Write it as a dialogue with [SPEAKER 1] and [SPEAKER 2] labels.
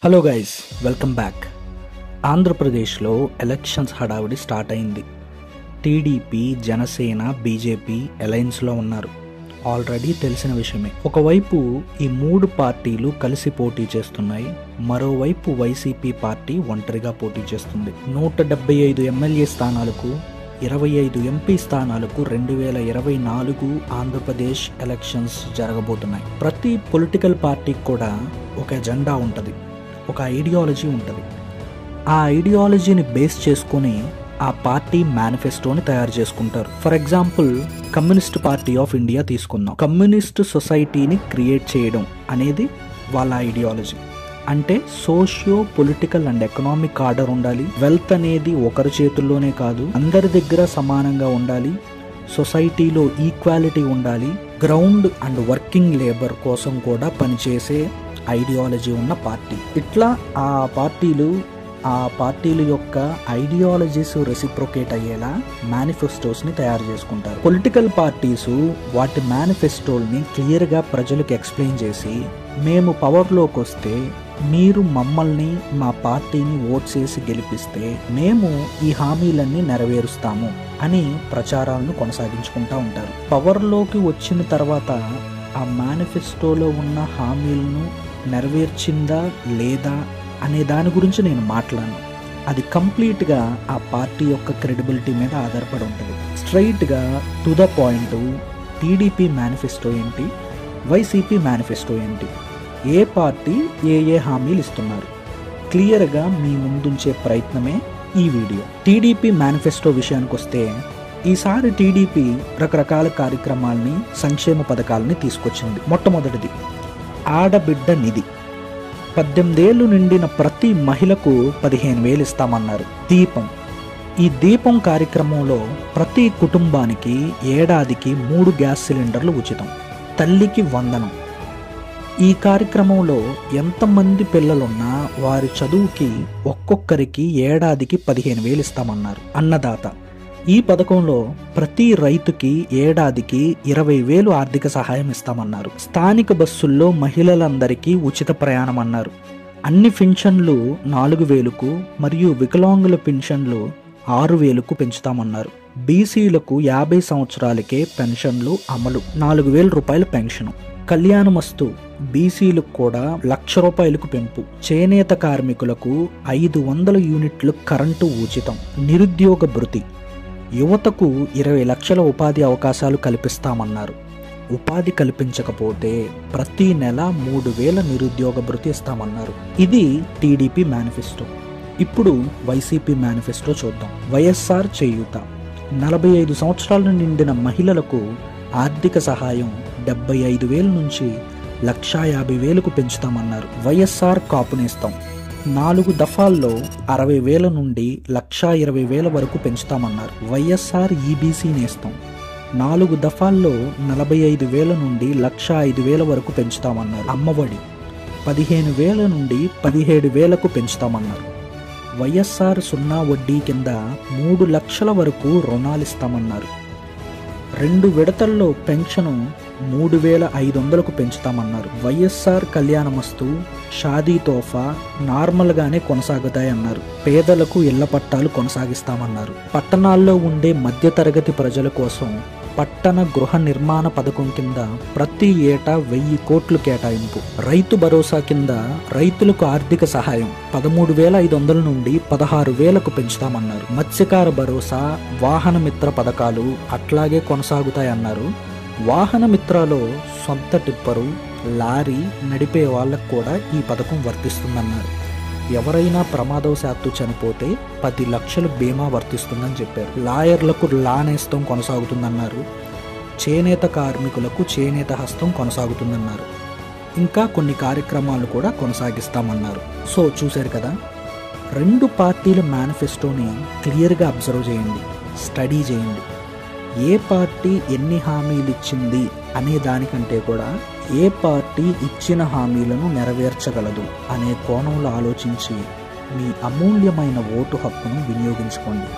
[SPEAKER 1] Hello guys, welcome back. ఆంధ్రప్రదేశ్లో elections హడావిడి start అయింది. టీడీపీ, జనసేన, బీజేపీ అలయన్స్లో ఉన్నారు. ఆల్రెడీ తెలిసిన విషయమే. ఒకవైపు ఈ మూడు పార్టీలు కలిసి పోటీ చేస్తున్నాయి, మరోవైపు వైసీపీ పార్టీ ఒంటరిగా పోటీ చేస్తుంది. 175 ఎమ్మెల్యే స్థానాలకు, 25 ఎంపీ స్థానాలకు 2024 ఆంధ్రప్రదేశ్ ఎలక్షన్స్ జరగబోతున్నాయి. ప్రతి పొలిటికల్ పార్టీకి కూడా ఒక ఎజెండా ఉంటుంది, ఒక ఐడియాలజీ ఉంటుంది. ఆ ఐడియాలజీని బేస్ చేసుకుని ఆ పార్టీ మేనిఫెస్టోని తయారు చేసుకుంటారు. For example, communist party of India తీసుకుందాం. కమ్యూనిస్ట్ సొసైటీని క్రియేట్ చేయడం అనేది వాళ్ళ ఐడియాలజీ. అంటే socio political and economic order ఉండాలి. వెల్త్ అనేది ఒకరి చేతుల్లోనే కాదు, అందరి దగ్గర సమానంగా ఉండాలి. సొసైటీలో ఈక్వాలిటీ ఉండాలి. గ్రౌండ్ అండ్ వర్కింగ్ లేబర్ కోసం కూడా పనిచేసే ఐడియాలజీ ఉన్న పార్టీ. ఇట్లా ఆ పార్టీలు యొక్క ఐడియాలజీస్ రెసిప్రొకేట్ అయ్యేలా మేనిఫెస్టోస్ని తయారు చేసుకుంటారు. పొలిటికల్ పార్టీస్ వాటి మేనిఫెస్టోల్ని క్లియర్గా ప్రజలకు ఎక్స్ప్లెయిన్ చేసి, మేము పవర్లోకి వస్తే మీరు మమ్మల్ని, మా పార్టీని ఓట్ చేసి గెలిపిస్తే మేము ఈ హామీలన్నీ నెరవేరుస్తాము అని ప్రచారాలను కొనసాగించుకుంటూ ఉంటారు. పవర్లోకి వచ్చిన తర్వాత ఆ మేనిఫెస్టోలో ఉన్న హామీలను నెరవేర్చిందా లేదా అనే దాని గురించి నేను మాట్లాడను. అది కంప్లీట్గా ఆ పార్టీ యొక్క క్రెడిబిలిటీ మీద ఆధారపడి ఉంటుంది. స్ట్రైట్గా to the point, TDP manifesto ఏంటి, వైసీపీ మేనిఫెస్టో ఏంటి, ఏ పార్టీ ఏ హామీలు ఇస్తున్నారు, క్లియర్గా మీ ముందుంచే ప్రయత్నమే ఈ వీడియో. టీడీపీ మేనిఫెస్టో విషయానికి వస్తే, ఈసారి టీడీపీ రకరకాల కార్యక్రమాల్ని, సంక్షేమ పథకాలని తీసుకొచ్చింది. మొట్టమొదటిది ఆడబిడ్డ నిధి. 18 ఏళ్ళు నిండిన ప్రతి మహిళకు 15,000 ఇస్తామన్నారు. దీపం. ఈ దీపం కార్యక్రమంలో ప్రతి కుటుంబానికి ఏడాదికి 3 గ్యాస్ సిలిండర్లు ఉచితం. తల్లికి వందనం. ఈ కార్యక్రమంలో ఎంతమంది పిల్లలున్నా వారి చదువుకి ఒక్కొక్కరికి ఏడాదికి 15,000 ఇస్తామన్నారు. అన్నదాత. ఈ పథకంలో ప్రతి రైతుకి ఏడాదికి 20,000 ఆర్థిక సహాయం ఇస్తామన్నారు. స్థానిక బస్సుల్లో మహిళలందరికీ ఉచిత ప్రయాణం అన్నారు. అన్ని పెన్షన్లు 4,000కు మరియు వికలాంగుల పెన్షన్లు 6,000కు పెంచుతామన్నారు. బీసీలకు 50 సంవత్సరాలకే పెన్షన్లు అమలు. 4,000 రూపాయల పెన్షను. కళ్యాణమస్తు. బీసీలకు కూడా 1,00,000 రూపాయలకు పెంపు. చేనేత కార్మికులకు 500 యూనిట్లు కరెంటు ఉచితం. నిరుద్యోగ భృతి. యువతకు 20 లక్షల ఉపాధి అవకాశాలు కల్పిస్తామన్నారు. ఉపాధి కల్పించకపోతే ప్రతి నెల 3,000 నిరుద్యోగ భృతి ఇస్తామన్నారు. ఇది టీడీపీ మేనిఫెస్టో. ఇప్పుడు వైసీపీ మేనిఫెస్టో చూద్దాం. వైఎస్ఆర్ చేయూత. 45 సంవత్సరాలు నిండిన మహిళలకు ఆర్థిక సహాయం 75,000 నుంచి 1,50,000కు పెంచుతామన్నారు. వైఎస్ఆర్ కాపునేస్తాం. 4 దఫాల్లో 60,000 నుండి 1,20,000 వరకు పెంచుతామన్నారు. వైఎస్ఆర్ ఈబీసీ నేస్తాం. 4 దఫాల్లో 45,000 నుండి 1,05,000 వరకు పెంచుతామన్నారు. అమ్మఒడి 15,000 నుండి 17,000కు పెంచుతామన్నారు. వైఎస్ఆర్ సున్నా వడ్డీ కింద 3 లక్షల వరకు రుణాలిస్తామన్నారు. 2 విడతల్లో పెన్షను 3,500కు పెంచుతామన్నారు. వైఎస్ఆర్ కళ్యాణమస్తు, షాదీ తోఫా నార్మల్గానే కొనసాగుతాయన్నారు. పేదలకు ఇళ్ల పట్టాలు కొనసాగిస్తామన్నారు. పట్టణాల్లో ఉండే మధ్యతరగతి ప్రజల కోసం పట్టణ గృహ నిర్మాణ పథకం కింద ప్రతి ఏటా 1,000 కోట్లు కేటాయింపు. రైతు భరోసా కింద రైతులకు ఆర్థిక సహాయం 13,500 నుండి 16,000కు పెంచుతామన్నారు. మత్స్యకార భరోసా, వాహన మిత్ర పథకాలు అట్లాగే కొనసాగుతాయన్నారు. వాహన మిత్రలో సొంత టిప్పరు, లారీ నడిపే వాళ్ళకు కూడా ఈ పథకం వర్తిస్తుందన్నారు. ఎవరైనా ప్రమాదవశాత్తు చనిపోతే 10 లక్షలు బీమా వర్తిస్తుందని చెప్పారు. లాయర్లకు లా నేస్తం కొనసాగుతుందన్నారు. చేనేత కార్మికులకు చేనేత హస్తం కొనసాగుతుందన్నారు. ఇంకా కొన్ని కార్యక్రమాలు కూడా కొనసాగిస్తామన్నారు. సో చూశారు కదా, 2 పార్టీల మేనిఫెస్టోని క్లియర్గా అబ్జర్వ్ చేయండి, స్టడీ చేయండి. ఏ పార్టీ ఎన్ని హామీలు ఇచ్చింది అనే దానికంటే కూడా ఏ పార్టీ ఇచ్చిన హామీలను నెరవేర్చగలదు అనే కోణంలో ఆలోచించి మీ అమూల్యమైన ఓటు హక్కును వినియోగించుకోండి.